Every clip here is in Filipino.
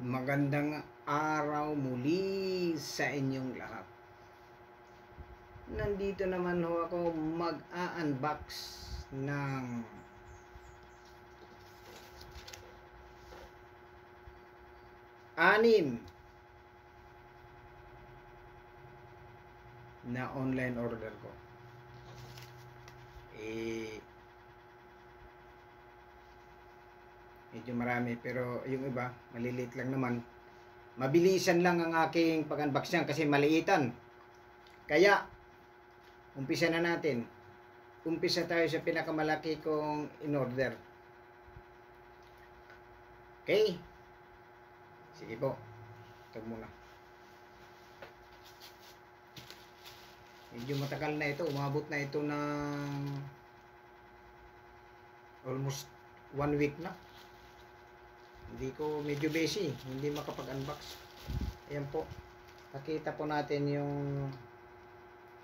Magandang araw muli sa inyong lahat. Nandito naman ho ako mag-a-unbox ng anim na online order ko. Medyo marami pero yung iba maliliit lang naman. Mabilisan lang ang aking pag-unbox niyan kasi maliitan. Kaya umpisa na natin. Umpisa tayo sa pinakamalaki kong in-order. Okay? Sige po. Ito muna. Medyo matagal na ito. Umabot na ito ng almost 1 week na. Hindi ko medyo busy. Hindi makapag-unbox. Ayan po. Nakita po natin yung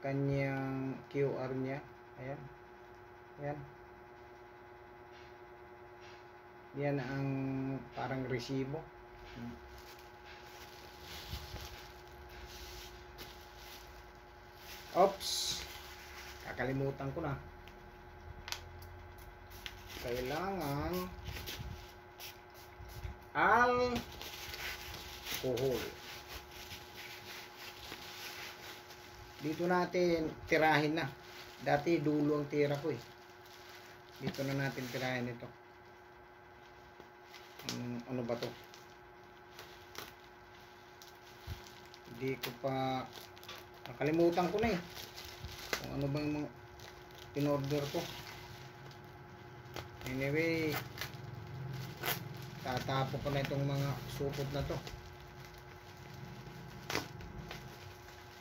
kanyang QR niya. Ayan. Ayan. Yan ang parang resibo. Oops. Kakalimutan ko na. Kailangan alcohol. Dito natin tirahin na. Dati dulo ang tira ko eh. Dito na natin tirahin ito. Ano ba to? Hindi ko pa nakalimutan ko na eh. Kung ano bang mga in-order ko. Anyway, tatapo ko na itong mga supot na to.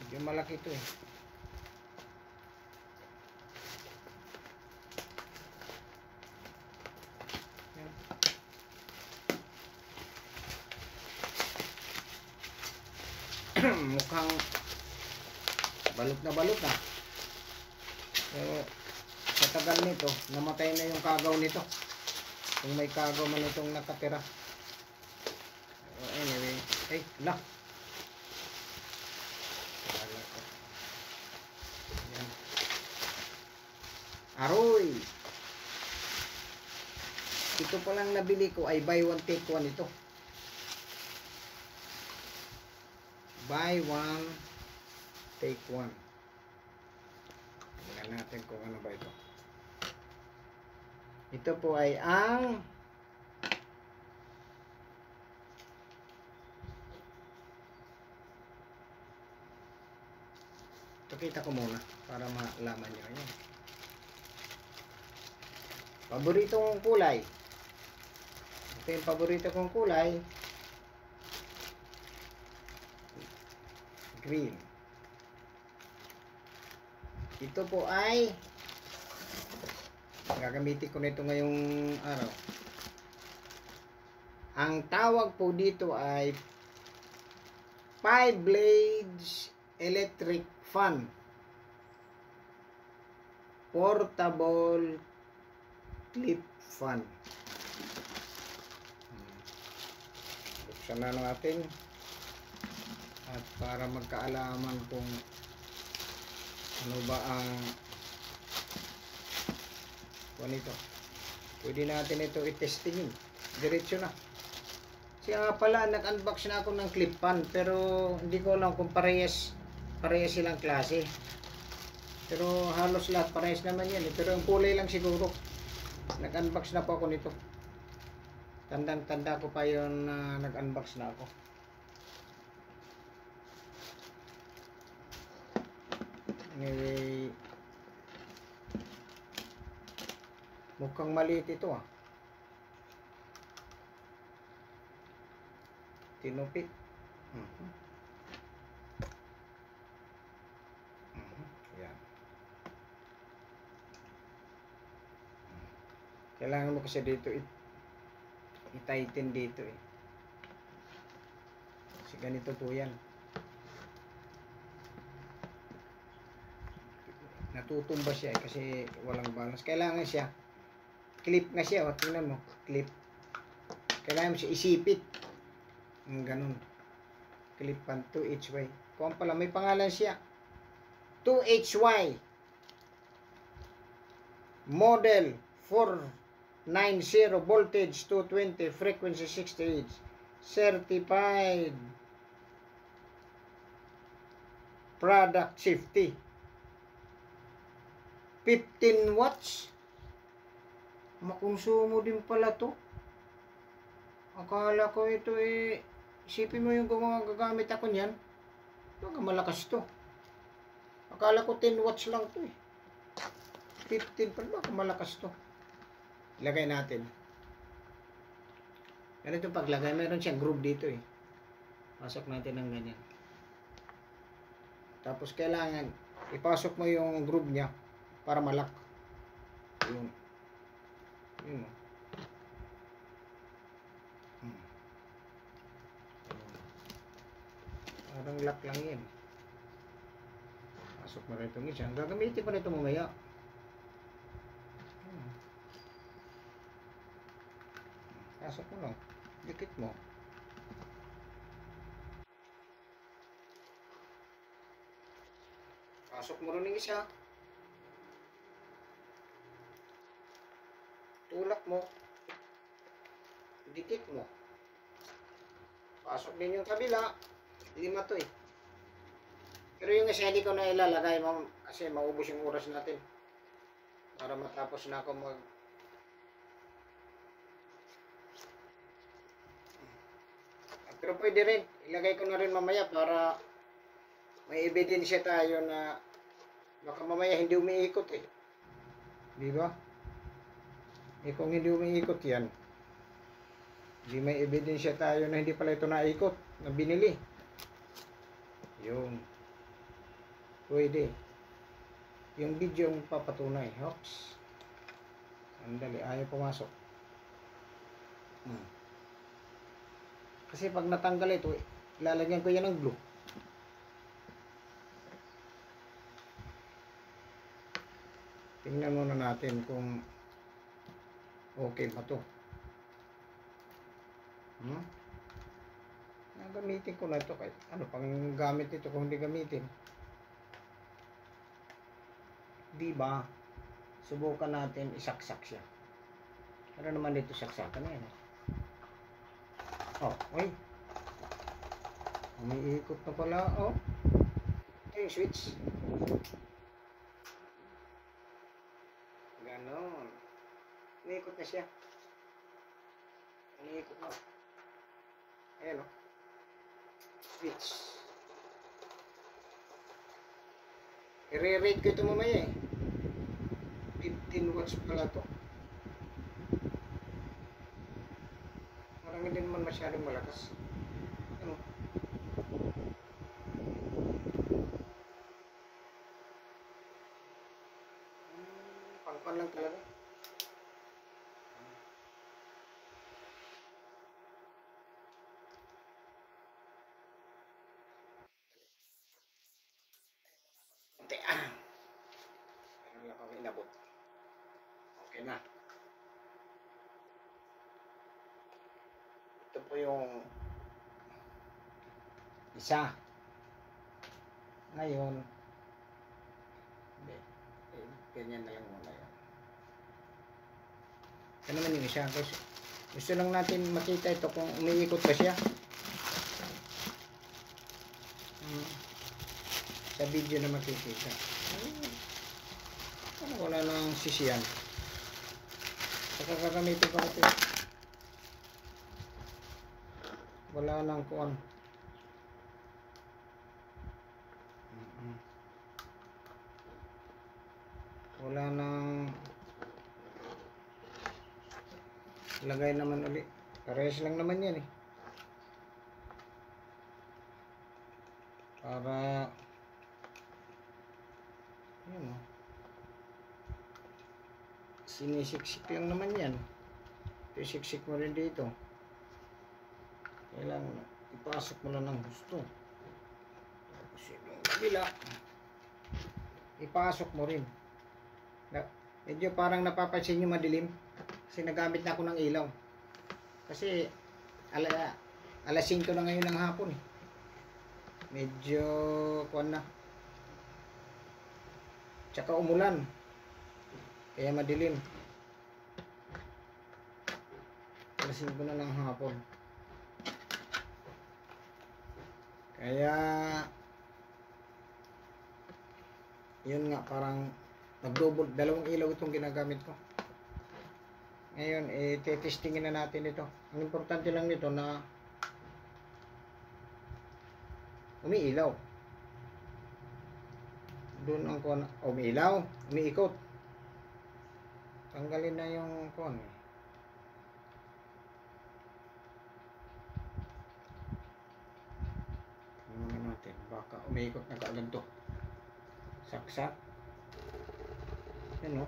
Medyo malaki ito eh. Mukhang balot na balot na. Pero sa tagal nito, namatay na yung kagaw nito. Kung may kagaw man itong nakatira. Anyway, ay, lock. Yan. Aroy! Ito pa lang nabili ko ay buy one take one ito. Buy one take one. Tingnan natin kung ano ba ito. Ito po ay ang kita ko muna para malaman nyo. Ayan. Paborito kong kulay. Ito yung paborito kong kulay. Green. Ito po ay gagamitin ko nito ngayong araw. Ang tawag po dito ay 5 blades electric fan. Portable clip fan. Buksan na natin. At para magkaalaman kung ano ba ang ito. Pwede natin ito i-testingin. Diretso na. Siya nga pala, nag-unbox na ako ng clip fan. Pero hindi ko alam kung parehas silang klase. Pero halos lahat parehas naman yan. Pero ang kulay lang siguro. Nag-unbox na po ako nito. Tandang-tanda ko pa yun na nag-unbox na ako. Anyway, mukhang maliit ito ah. Tinupit. Yan. Kailangan mo kasi dito i-tighten dito eh. Kasi ganito po yan. Natutumba siya eh, kasi walang balance. Kailangan siya clip na siya, tingnan mo, clip. Kailangan mo siya isipit. Ganun. Clip-on 2HY. Kung pala, may pangalan siya. 2HY. Model 490, voltage 220, frequency 68. Certified product safety. 15 watts. Makonsumo din pala to. Akala ko ito isipin mo yung gagamit ako niyan. Malakas to. Akala ko 10 watts lang to 15 pa ba? Malakas to. Ilagay natin. Ganito paglagay, meron siyang groove dito Pasok natin ng ganyan. Tapos kailangan ipasok mo yung groove niya para malak. Yun. Yun. Parang lock lang yan. Pasok mo rin itong isa. Gagamitin ko na ito mamaya. Pasok mo lang. Dikit mo. Pasok mo rin yung isa. Tulak mo. Dikit mo. Pasok din yung kabila. 5 to Pero yung isa hindi ko na ilalagay kasi maubos yung oras natin. Para matapos na ako Pero pwede rin. Ilagay ko na rin mamaya para may ebidensya tayo na baka mamaya hindi umiikot Di ba? Kung hindi umiikot yan, hindi may ebidensya tayo na hindi pala ito naikot, na binili. Yung pwede. Yung video ang papatunay. Hops. Sandali, ayaw pumasok. Kasi pag natanggal ito, lalagyan ko yan ng glue. Tingnan muna natin kung okay ba to. Gamitin ko na ito kahit ano pang gamit ito kung hindi gamitin. Diba? Subukan natin isaksak siya. Ano naman dito saksakan na yan uy. Umiikot na pala ito yung switch. Ganon. Umiikot na siya. Umiikot na. Ayan switch. I-re-rate ko ito mamaya 15 watts pala to. Parang hindi naman masyadong malakas. Pangpan lang talaga. Meron lang kami inabot. Okay na. Ito po yung isa. Ngayon, ganyan na lang muna yun. Ito naman yung isa. Gusto lang natin makita ito kung umiikot ba siya. Sa video na makikita. Wala nang sisiyan. Saka kakamitin ko natin. Wala nang kuwan. Wala nang lagay naman ulit. Parehas lang naman yan para yun sinisiksik lang naman yan. Isiksik mo rin dito. Kailangan ipasok mo lang ng gusto. Tapos yung kabila ipasok mo rin. Medyo parang napapansin nyo madilim kasi nagamit na ako ng ilaw kasi Alas 5 na ngayon ng hapon eh. Medyo kuwan na. Tsaka umulan. Kaya madilim. Alas 5 na ng hapon. Kaya yun nga, parang nag-double, dalawang ilaw itong ginagamit ko. Ngayon, testingin na natin ito. Ang importante lang nito na umiilaw. Doon ang kuwan, umiilaw, umiikot. Tanggalin na yung kuwan. Tingnan natin, baka umiikot na kaagad to. Saksak. Yan o.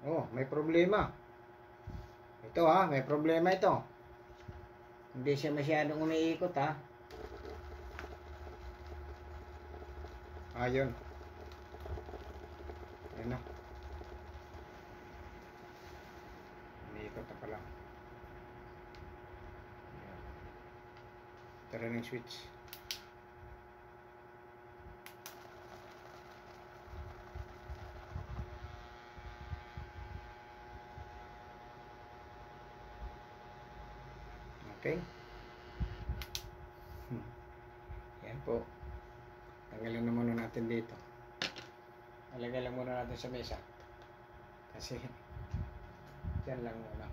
Oh, may problema. Ito ha, may problema ito. Hindi siya masyadong umiikot ha. Ayun. Ayun na. Umiikot na pala. Tara ng switch. Okay. Yan po. Tanggalin na muna natin dito. Alagay lang muna natin sa mesa. Kasi dyan lang muna.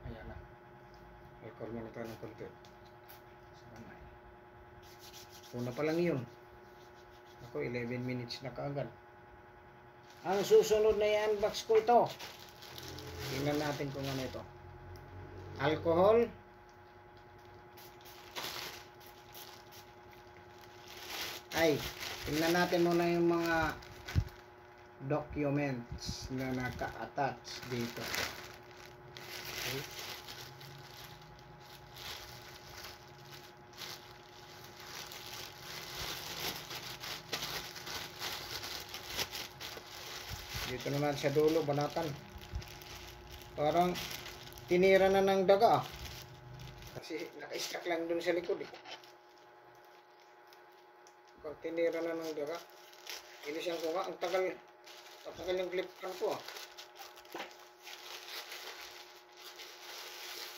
Ayan na. Record muna ito ng konti. Una pa lang yun. Ako 11 minutes na kaagad. Ang susunod na i-unbox ko ito. Tingnan natin kung ano ito. Alcohol. Ay, tingnan natin muna yung mga documents na naka-attach dito. Okay. Dito naman sa dulo, banatan. Parang tinira na ng daga ah. Kasi naka-stack lang dun sa likod eh. Tinira na ng daga. Inisyang ko nga, ang tagal yung clip pan ko ah.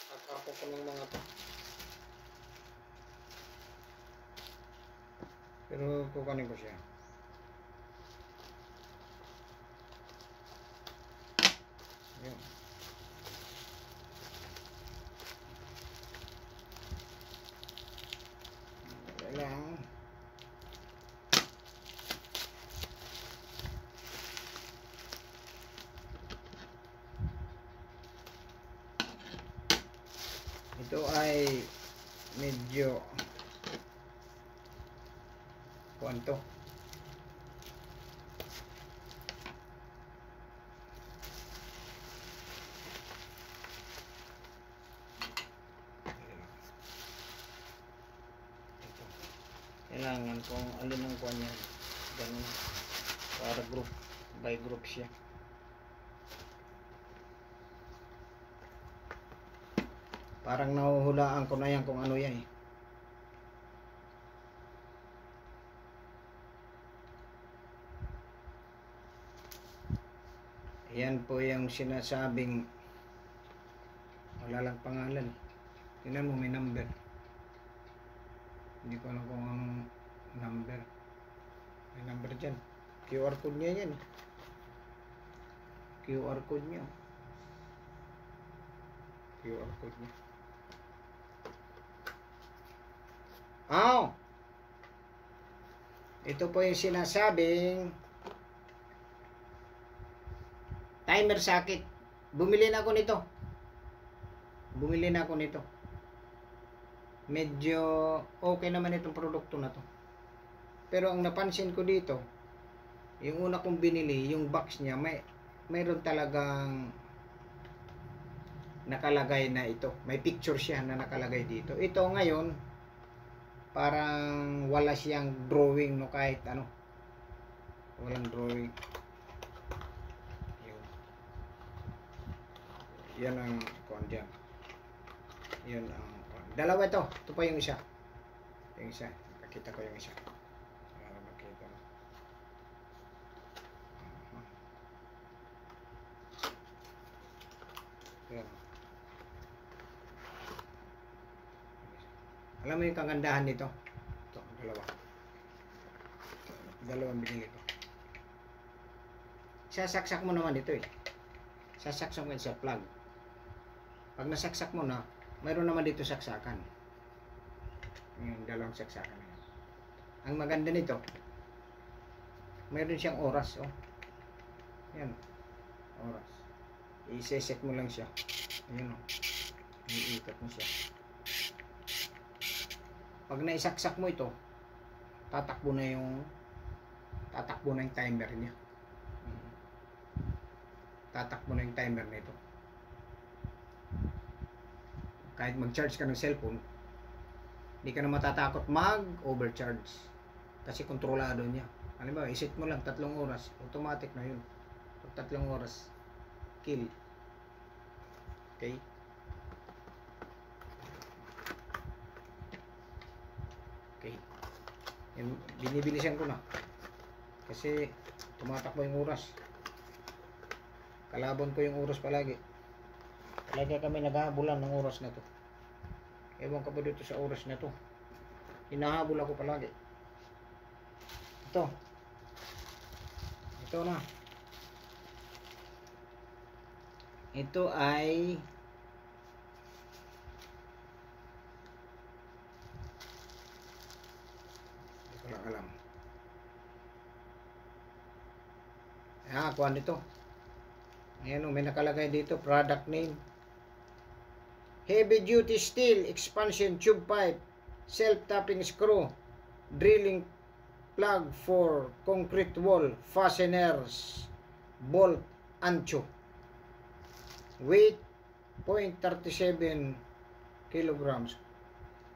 Tatapo ko ng mga to. Pero kukunin ko siya. Yun. Lang. Ito ay medyo kuwanto. Kailangan kung alin ang kuwan yan. Ganun. Para group by group siya. Parang nahuhulaan ko na yan kung ano yan eh. Yan po yung sinasabing wala lang pangalan. Tingnan mo may number. Hindi ko alam kung anong number. May number dyan. QR code niya yan. QR code niya. QR code niya. Ito po yung sinasabing timer socket. Bumili na ako nito. Medyo okay naman itong produkto na to. Pero ang napansin ko dito, yung una kong binili, yung box niya, mayroon talagang nakalagay na ito. May picture siya na nakalagay dito. Ito ngayon, parang wala siyang drawing no kahit ano. Walang drawing. Yun. Yan ang kuwan dyan. Yan ang kuwan. Dalawa ito. Ito pa yung isa. Yung isa. Nakita ko yung isa. Makita mo. Yan. Alam mo yung kagandahan nito? Ito, dalawa. Dalawang binili ko. Sasaksak mo naman dito eh. Sasaksak mo sa plug. Pag nasaksak mo na, mayroon naman dito saksakan. Yung dalawang saksakan na yan. Ang maganda nito, mayroon siyang oras. Oh. Yan. Oras. I-set mo lang siya. Ayan oh. Iikot mo siya. Pag naisaksak mo ito, tatakbo na yung timer niya. Tatakbo na yung timer nito. Kahit mag-charge ka ng cellphone, hindi ka na matatakot mag-overcharge. Kasi kontrolado niya. Ano ba, iset mo lang 3 oras, automatic na yun. Pag 3 oras, kill. Okay? Okay. Yan, binibilisan ko na. Kasi tumatakbo yung oras. Kalabon ko yung oras palagi. Palagi kami naghahabulan ng oras na to. Ewan ka ba dito sa oras na to. Hinahabol ako palagi. Ito. Ito na. Ito ay hindi ko lang alam. Kuha nito. Ayan o, may nakalagay dito, product name. Heavy duty steel expansion tube pipe, self-tapping screw, drilling plug for concrete wall, fasteners, bolt ancho. Weight 0.37 kilograms.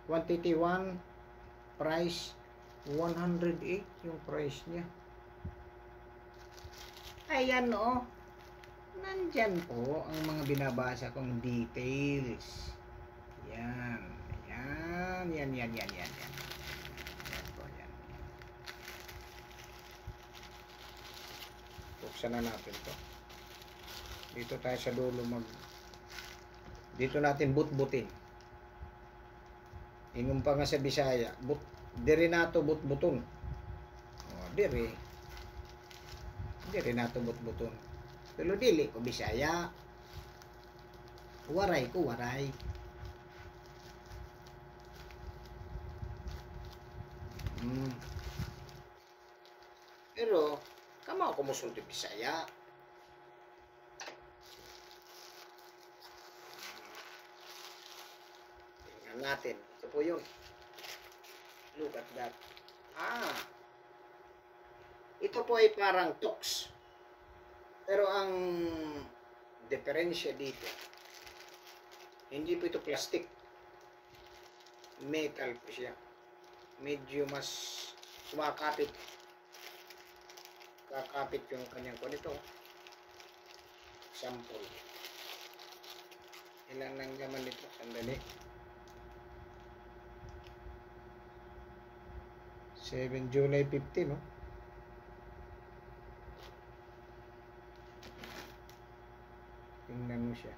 Quantity 1, price 108 yung price niya. Ayan o. Nandyan po ang mga binabasa kong details. Yan. Yan. Yan po, yan. Buksan na natin to. Dito tayo sa dulo dito natin but-butin. Ingon pa nga sa Bisaya, diri nato but-buton. Diri nato but-buton. Pero dili ko Bisaya. Waray ko, waray. Pero, kama ako musulti Bisaya. Tingnan natin. Ito po yun. Look at that. Ito po ay parang tux. Pero ang diferensya dito, hindi po ito plastic. Metal po siya. Medyo mas kumakapit. Kakapit yung kanyang kunito. Sample. Ilan lang laman nito? Sandali. 7 July 15, no? Tingnan mo siya.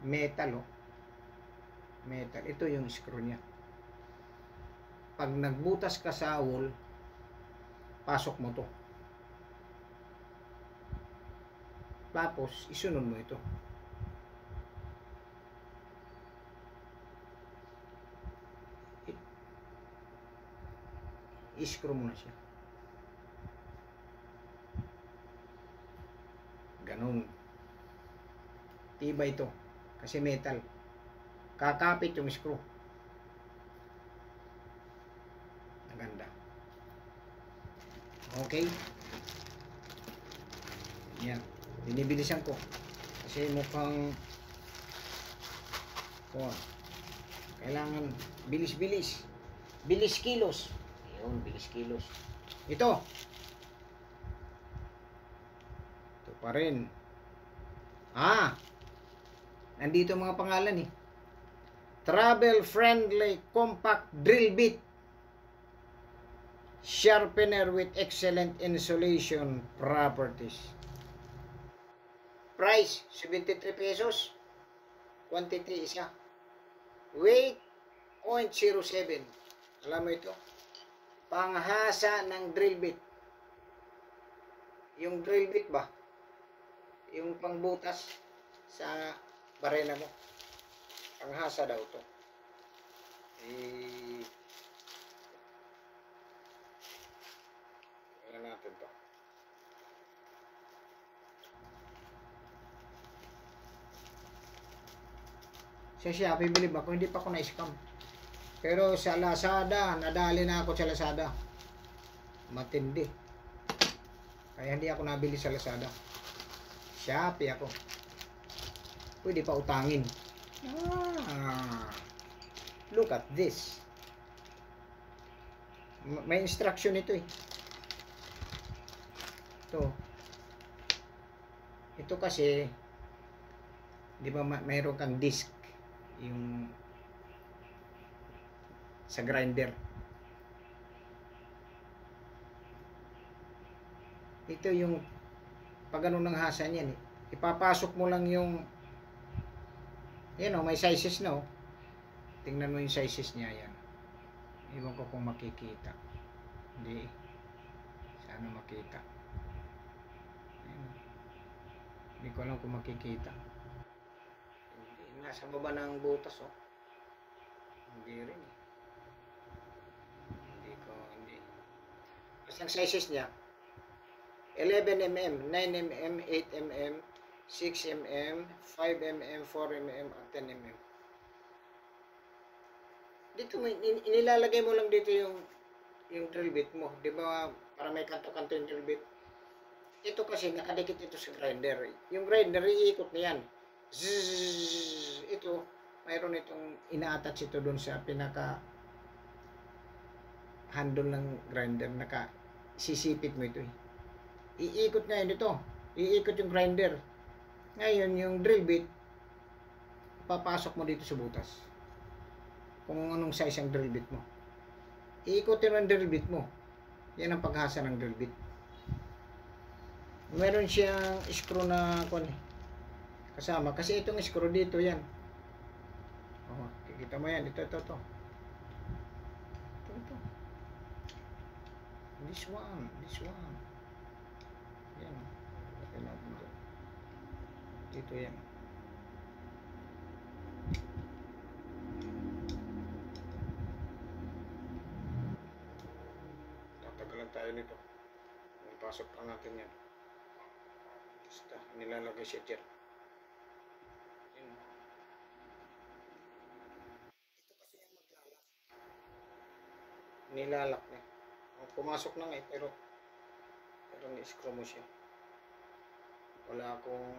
Metal, oh. Metal. Ito yung screw niya. Pag nagbutas ka sa wall, pasok mo to. Tapos, isunod mo ito. I-screw mo na siya. Ganun. Tibay ito. Kasi metal. Kakapit yung screw. Maganda. Okay. Yan. Binibilisan ko. Kasi mukhang kailangan bilis-bilis. Bilis kilos. Ayun, bilis kilos. Ito pa rin. Ah, nandito mga pangalan eh. Travel friendly compact drill bit. Sharpener with excellent insulation properties. Price, 73 pesos. Quantity isa. Weight, 0.07. Alam mo ito? Panghasa ng drill bit. Yung drill bit ba? Yung pangbutas sa barena mo. Panghasa daw to. Tingnan natin to. Sa Shopee, bilib ako, hindi pa ako na-scam. Pero sa Lazada, nadali na ako sa Lazada. Matindi. Kaya hindi ako nabili sa Lazada. Shopee ako. Pwede pa utangin. Look at this. May instruction ito eh. Ito kasi, di ba mayroon kang disc yung sa grinder. Ito yung pag ano ng hasa niyan eh. Ipapasok mo lang yung yan o, may sizes na o. Tingnan mo yung sizes niya yan. Iwan ko kung makikita. Hindi. Sana makita. Ayan. Hindi ko alam kung makikita. Nasa baba ng butas oh. Hindi rin eh. Hindi. Basta ang sizes niya 11mm, 9mm, 8mm, 6mm, 5mm, 4mm, at 10mm. Dito may inilalagay mo lang dito yung drill bit mo, 'di ba? Para may kanto-kanto yung drill bit. Ito kasi nakadikit ito sa grinder. Yung grinder iikot na yan. Zzz, ito, mayroon itong ina-attach ito doon sa pinaka handle ng grinder. Sisipit mo ito eh. Iikot ngayon ito. Iikot yung grinder. Ngayon yung drill bit, papasok mo dito sa butas. Kung anong size ang drill bit mo. Iikotin mo ang drill bit mo. Yan ang paghasa ng drill bit. Meron siyang screw na kasama. Kasi itong screw dito yan. Oh, kikita mo yan. Ito. Ito. This one. Yan. Dito yan. Tatagalan tayo nito. Pasok pa natin yan. Basta nilalagay siya dyan. Ito kasi yung maglalak. Nilalak na. Pumasok na nga eh, pero ni-screw mo siya. Wala akong,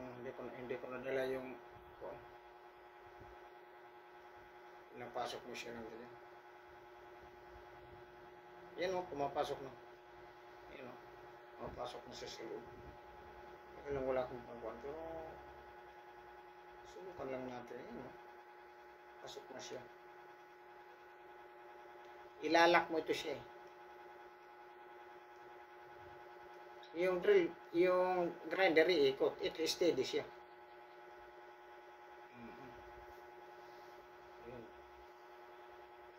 hindi ko nadala yung napasok mo siya ng ganyan. Yan o, pumapasok na. Yan o, pumapasok na siya sa loob. Lang wala akong pangkuhan, pero subukan lang natin. Yan o, pasok na siya. Ilalak mo ito siya eh. Yung grinder iikot, ito steady siya.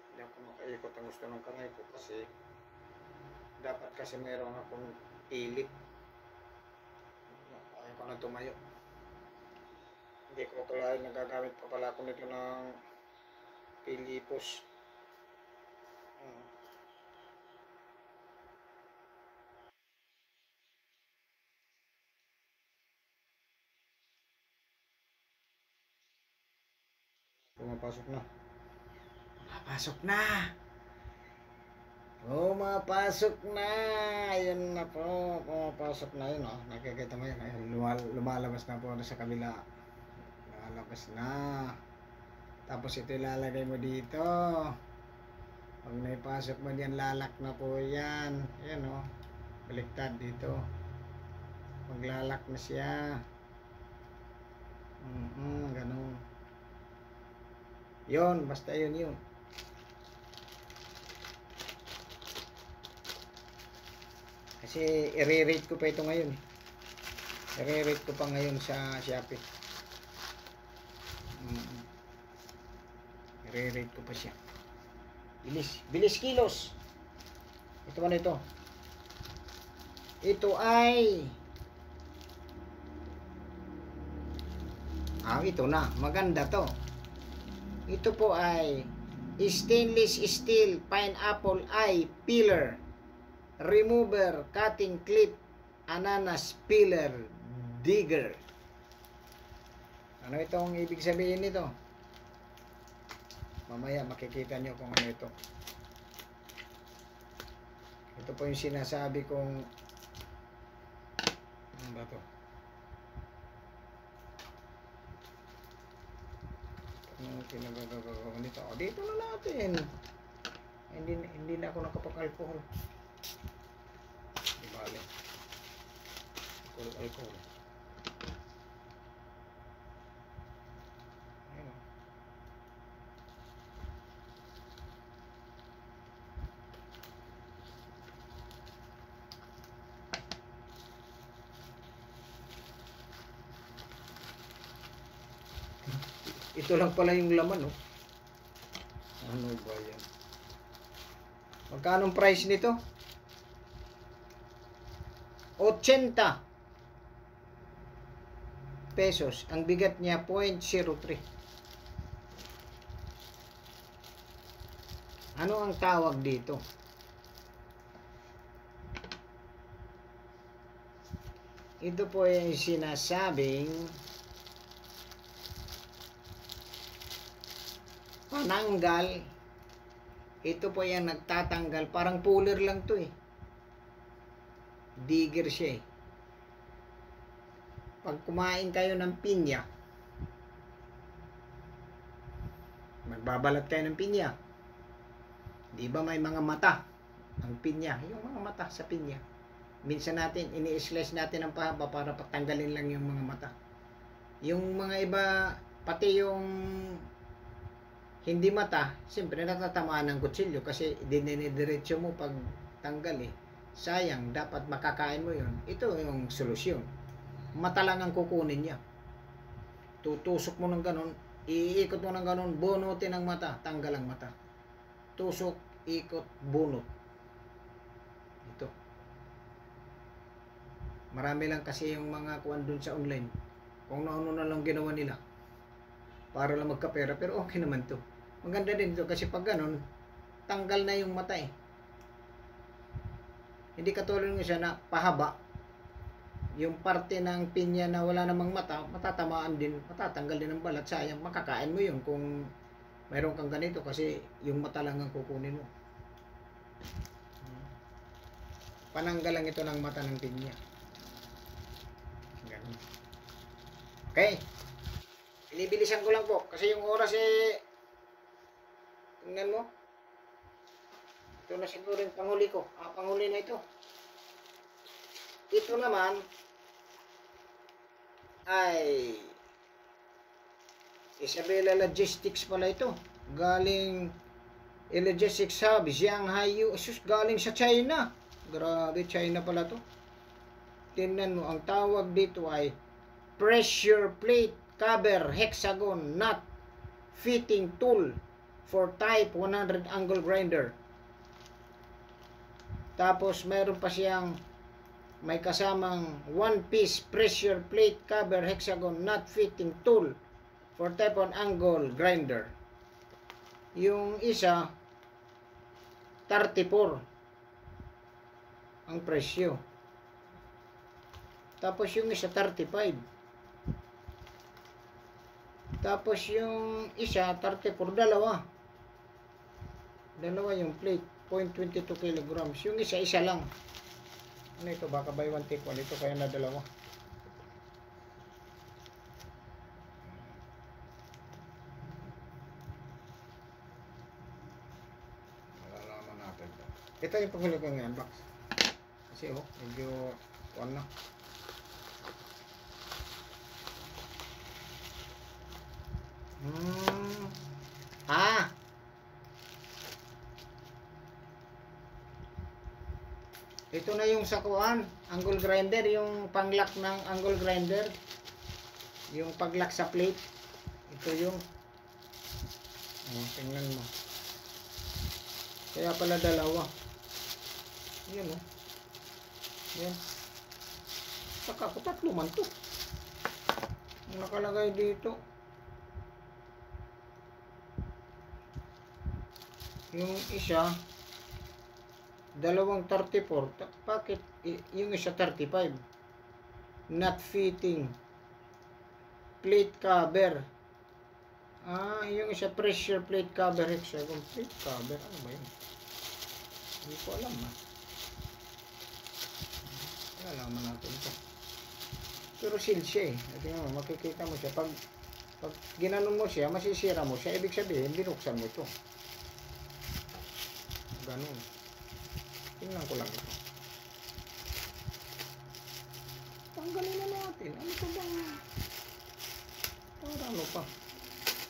Hindi ako makaikot ang gusto ng kamay ko kasi dapat kasi meron akong pilit. Ayaw ko na tumayo. Hindi ko pala nagagamit pa pala ako nito ng pilipos. Pumapasok na. Pumapasok na. Ayan na po. Pumapasok na yun. Oh. Nakikita mo yun. Ayan, lumalabas na po sa kabila. Lumalabas na. Tapos ito ilalagay mo dito. Pag naipasok mo dyan, lalak na po yan. Ayan o. Baliktad dito. Maglalak na siya. Ganun. Yun, basta yun. Kasi i-rate ko pa ito ngayon. I-rate ko pa ngayon sa Shopee. I-rate ko pa siya. Bilis kilos. Ito ano ito? Ito ay ito na. Maganda to. Ito po ay stainless steel pineapple eye peeler remover cutting clip ananas peeler digger. Ano itong ibig sabihin nito? Mamaya makikita nyo kung ano ito. Ito po yung sinasabi kong ano ba to? Ano pinagagagawa nito? Dito na natin. Hindi na ako nakapag-alcohol. Di bale. Alcohol. Ito lang pala yung laman, oh. Ano ba yan? Magkano price nito? 80 pesos. Ang bigat niya 0.03. Ano ang tawag dito? Ito po yung sinasabing pananggal. Ito po yung nagtatanggal. Parang puller lang to eh. Digger siya eh. Pag kumain kayo ng pinya, magbabalat kayo ng pinya. Di ba may mga mata ang pinya? Yung mga mata sa pinya. Minsan natin, ini-slice natin ng pahaba para patanggalin lang yung mga mata. Yung mga iba, pati yung hindi mata, siyempre natatamaan ng kutsilyo kasi dininidiretso mo pag tanggal eh. Sayang, dapat makakain mo yun. Ito yung solusyon. Mata lang ang kukunin niya. Tutusok mo ng ganun, iikot mo ng ganun, bunutin ang mata, tanggal ang mata. Tusok, ikot, bunot. Ito. Marami lang kasi yung mga kuwan dun sa online. Kung ano na lang ginawa nila para lang magkapera, pero okay naman to. Maganda din ito kasi pag ganun, tanggal na yung mata eh. Hindi katulad ng isa na pahaba. Yung parte ng pinya na wala namang mata, matatamaan din, matatanggal din ang balat. Sayang, makakain mo yun kung mayroon kang ganito kasi yung mata lang ang kukunin mo. Pananggal lang ito ng mata ng pinya. Ganun. Okay. Binibilisan ko lang po kasi yung oras eh tingnan mo. Ito na siguro yung panghuli ko. Panghuli na ito. Ito naman ay Isabela Logistics pala ito. Galing Logistics Hub, Shanghai, US. Galing sa China. Grabe, China pala to. Tingnan mo, ang tawag dito ay pressure plate cover hexagon nut fitting tool for type 100 angle grinder. Tapos mayroon pa siyang may kasamang one piece pressure plate cover hexagon nut fitting tool for type 1 angle grinder. Yung isa 34 ang presyo. Tapos yung isa 35. Tapos yung isa 34, dalawa yung plate 0.22 kilograms. Yung isa lang. Ano ito? Baka buy one take one. Ito kaya na dalawa. Malalaman natin ito. Ito yung panghuli ko ng unbox. Kasi medyo one na. Hmm. Ah, ito na yung sakuan, angle grinder, yung panglock ng angle grinder, yung paglock sa plate. Ito yung, tingnan mo. Kaya pala dalawa. Yan o. Yan. Saka ko tatlo man to. Ang nakalagay dito. Yung isa, dalawang 34. Bakit yung isa 35? Not fitting. Plate cover. Yung isa pressure plate cover. Hexagon plate cover. Ano ba yun? Hindi ko alam Alaman natin ito. Pero sealed siya eh. Tingnan mo, makikita mo siya. Pag ginanon mo siya, masisira mo siya. Ibig sabihin, binuksan mo ito. Ganun. Tingnan ko lang ito. Tanggalin na natin. Ano pa bang? Para ano pa?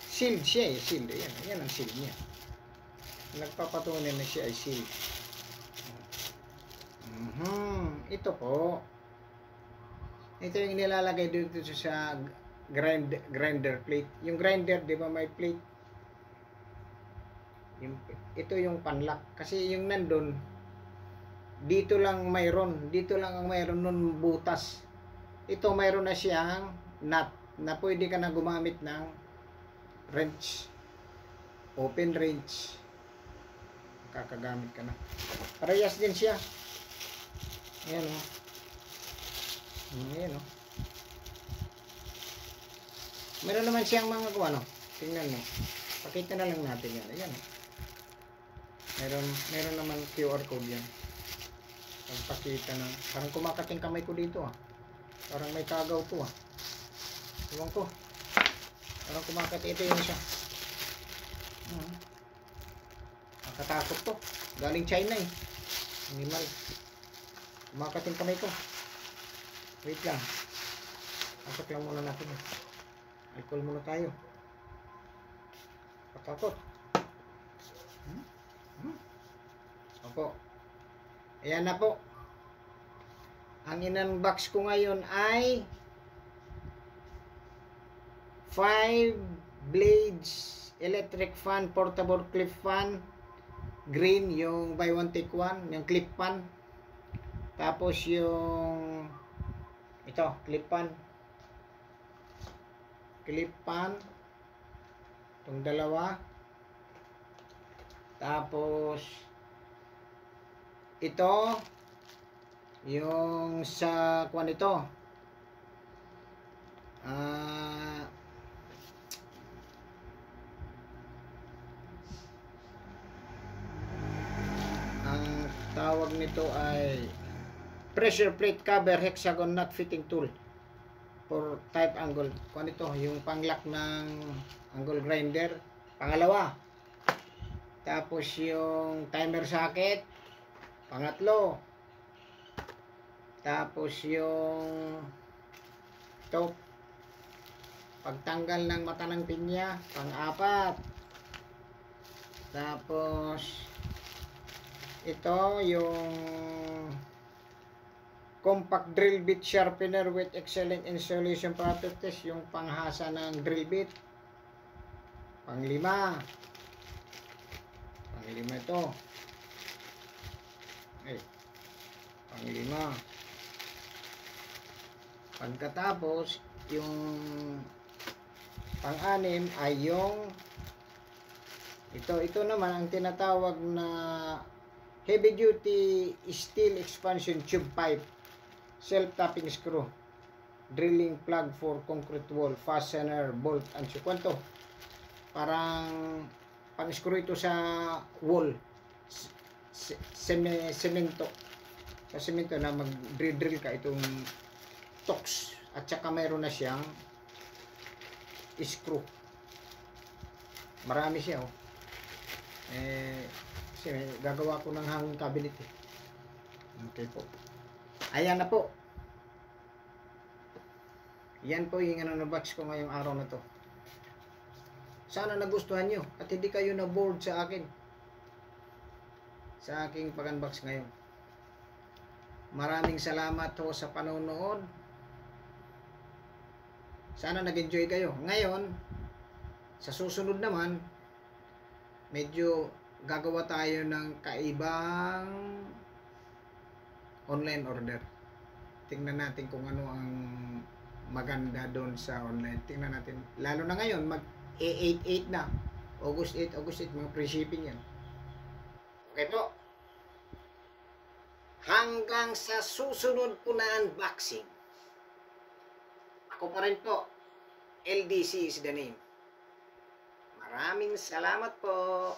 Sealed siya eh. Sealed. Yan ang sealed niya. Nagpapatunay na siya ay sealed. Ito po. Ito yung nilalagay dito sa grinder plate. Yung grinder, di ba may plate? Ito yung panlock. Kasi yung nandun, dito lang ang mayroon nun butas. Ito mayroon na siyang nut na pwede ka na gumamit ng wrench. Open wrench. Kakagamit ka na. Parehas din siya. Ayan o. Ayan o. Meron naman siyang mga kung ano. Tingnan mo. Pakita na lang natin yan. Ayan o. Meron naman QR code yan. Pagpakita na. Parang kumakating kamay ko dito Parang may kagaw to Iwan ko. Parang kumakating. Ito yung siya. Nakatakot to. Galing China eh. Animal. Kumakating kamay ko. Wait lang. Pasok lang muna natin. Alcohol muna tayo. Patakot. Opo. Ayan na po. Ang in-unbox ko ngayon ay 5 blades electric fan, portable clip fan. Green, yung buy one take one, yung clip fan. Tapos yung ito, clip fan. Clip fan. Itong dalawa. Tapos ito yung sa kuan ito. Ang tawag nito ay pressure plate cover hexagon nut fitting tool for type angle. Kung ito, yung panglock ng angle grinder. Pangalawa. Tapos yung timer socket. Pangatlo. Tapos yung ito, pagtanggal ng mata ng pinya. Pang-apat. Tapos ito yung compact drill bit sharpener with excellent installation properties, yung panghasa ng drill bit. Panglima ito. Panglima. Pagkatapos yung pang-anim ay yung ito naman ang tinatawag na heavy duty steel expansion tube pipe, self-tapping screw, drilling plug for concrete wall, fastener, bolt, and kwento. Parang pang-screw ito sa wall, semento. Sa semento na mag-drill ka itong tox. At saka mayroon na siyang screw. Marami siya kasi gagawa ko ng hanging cabinet Okay po. Ayan na po. Yan po yung box ko ngayong araw na to. Sana nagustuhan nyo at hindi kayo na-bored sa akin. Sa aking pag-unbox ngayon. Maraming salamat ho sa panonood. Sana nag-enjoy kayo. Ngayon, sa susunod naman, medyo gagawa tayo ng kaibang online order. Tingnan natin kung ano ang maganda doon sa online. Tingnan natin. Lalo na ngayon, mag-8-8 na. August 8, mga free shipping yan. Okay po. Hanggang sa susunod po na unboxing. Ako pa rin po. LDC is the name. Maraming salamat po.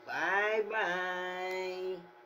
Bye-bye.